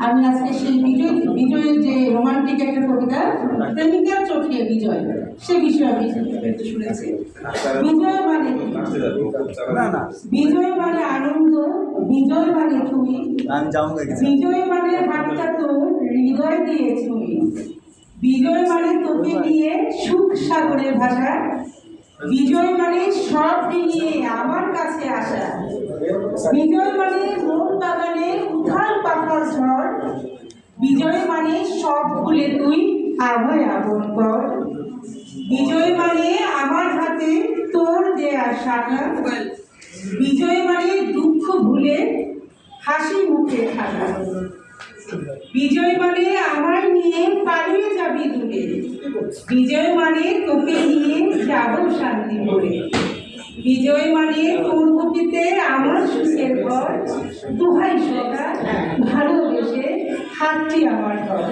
আমি আজকে সেই বিজয়ের যে রোমান্টিক একটা কবিতা প্রেমিকার চোখে বিজয় সে বিষয়ে আমি একটু শুনেছি। বিজয় মানে বিজয় মানে আনন্দ, বিজয় মানে তুমি, বিজয় মানে হাতটা তোর হৃদয় দিয়ে ছুঁই, বিজয় মানে তোকে নিয়ে সুখ সাগরের ভাষা, বিজয় মানে সব নিয়ে আমার কাছে আসা, বিজয় মানে মন বাগানে উথাল পাথাল ঝড়, বিজয় মানে সব ভুলে তুই আমায় আপন কর, বিজয় মানে আমার হাতে তোর দেয়া শাখা, বিজয় মানে দুঃখ ভুলে হাসি মুখে থাকা, বিজয় মানে আমায় নিয়ে পালিয়ে যাবি দূরে, বিজয় মানে তোকে নিয়ে যাব শান্তি করে, বিজয় মানে তোর বুকেতে আমার সুখের ঘর, দোহাই সকা ভালোবেসে হাতটি আমার ঘর।